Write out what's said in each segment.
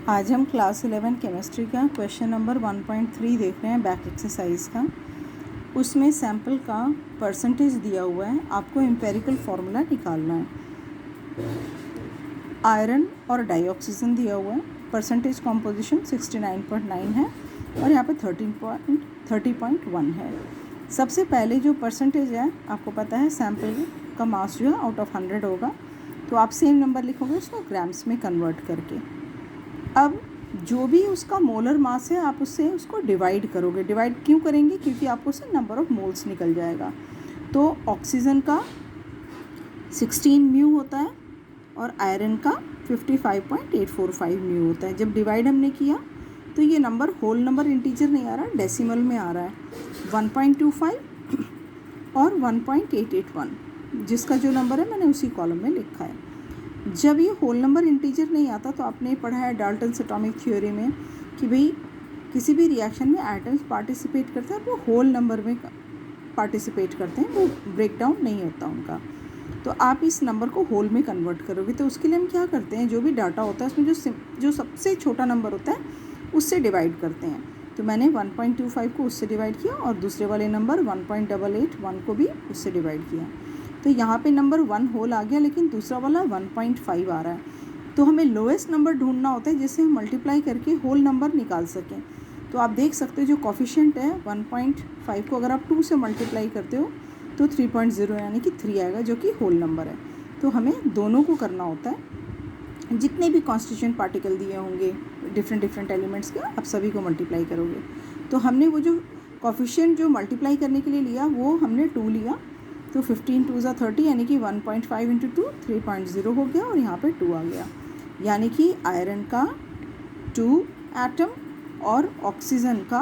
आज हम class 11 chemistry का क्वेश्चन नंबर 1.3 देख रहे हैं, बैक एक्सरसाइज का। उसमें सैम्पल का परसेंटेज दिया हुआ है, आपको एम्पेरिकल फार्मूला निकालना है। आयरन और डाइऑक्सीजन दिया हुआ है, परसेंटेज कॉम्पोजिशन 69.9 है और यहाँ पे 30.1 है। सबसे पहले जो परसेंटेज है, आपको पता है सैम्पल का मास जो है आउट ऑफ 100 होगा, तो आप सेम नंबर लिखोगे उसको ग्राम्स में कन्वर्ट करके। अब जो भी उसका मोलर मास है, आप उससे उसको डिवाइड करोगे। डिवाइड क्यों करेंगे? क्योंकि आपको उससे नंबर ऑफ मोल्स निकल जाएगा। तो ऑक्सीजन का 16 म्यू होता है और आयरन का 55.845 म्यू होता है। जब डिवाइड हमने किया तो ये नंबर होल नंबर इंटीजर नहीं आ रहा, डेसिमल में आ रहा है। 1.25 और 1.881, जिसका जो नंबर है मैंने उसी कॉलम में लिखा है। जब ये होल नंबर इंटीजर नहीं आता तो आपने पढ़ा है डाल्टन्स एटॉमिक थ्योरी में कि भाई किसी भी रिएक्शन में एटम्स पार्टिसिपेट करते हैं, वो होल नंबर में पार्टिसिपेट करते हैं, वो ब्रेक डाउन नहीं होता उनका। तो आप इस नंबर को होल में कन्वर्ट करोगे, तो उसके लिए हम क्या करते हैं, जो भी डाटा होता है उसमें जो सबसे छोटा नंबर होता है उससे डिवाइड करते हैं। तो मैंने 1.25 को उससे डिवाइड किया और दूसरे वाले नंबर 1.881 को भी उससे डिवाइड किया। तो यहाँ पे नंबर 1 होल आ गया, लेकिन दूसरा वाला 1.5 आ रहा है। तो हमें लोएस्ट नंबर ढूंढना होता है जिससे हम मल्टीप्लाई करके होल नंबर निकाल सकें। तो आप देख सकते हो जो कोफिशिएंट है 1.5 को अगर आप 2 से मल्टीप्लाई करते हो तो 3.0 यानी कि 3 आएगा, जो कि होल नंबर है। तो हमें दोनों को करना होता है, जितने भी कॉन्स्टिट्यूएंट पार्टिकल दिए होंगे डिफरेंट एलिमेंट्स के, आप सभी को मल्टीप्लाई करोगे। तो हमने वो जो कोफिशिएंट जो मल्टीप्लाई करने के लिए लिया वो हमने 2 लिया, तो 15 2 ज़ा 30 यानी कि 1.5 इंटू 2 3.0 हो गया और यहाँ पे 2 आ गया, यानी कि आयरन का 2 एटम और ऑक्सीजन का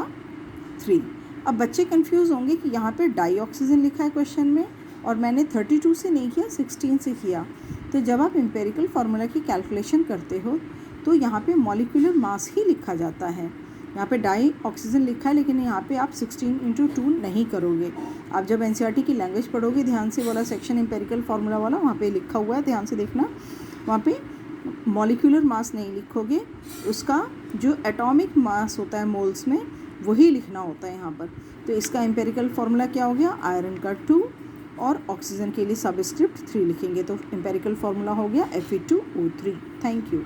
3। अब बच्चे कंफ्यूज होंगे कि यहाँ पे डाई ऑक्सीजन लिखा है क्वेश्चन में और मैंने 32 से नहीं किया, 16 से किया। तो जब आप एम्पेरिकल फार्मूला की कैलकुलेशन करते हो तो यहाँ पे मॉलिक्यूलर मास ही लिखा जाता है। यहाँ पे डाई ऑक्सीजन लिखा है, लेकिन यहाँ पे आप 16 इंटू 2 नहीं करोगे। आप जब एनसीईआरटी की लैंग्वेज पढ़ोगे, ध्यान से वाला सेक्शन एम्पेरिकल फार्मूला वाला, वहाँ पे लिखा हुआ है, ध्यान से देखना। वहाँ पे मॉलिक्यूलर मास नहीं लिखोगे, उसका जो एटॉमिक मास होता है मोल्स में वही लिखना होता है यहाँ पर। तो इसका एम्पेरिकल फार्मूला क्या हो गया, आयरन का 2 और ऑक्सीजन के लिए सबस्क्रिप्ट 3 लिखेंगे, तो एम्पेरिकल फार्मूला हो गया Fe2O3। Thank you.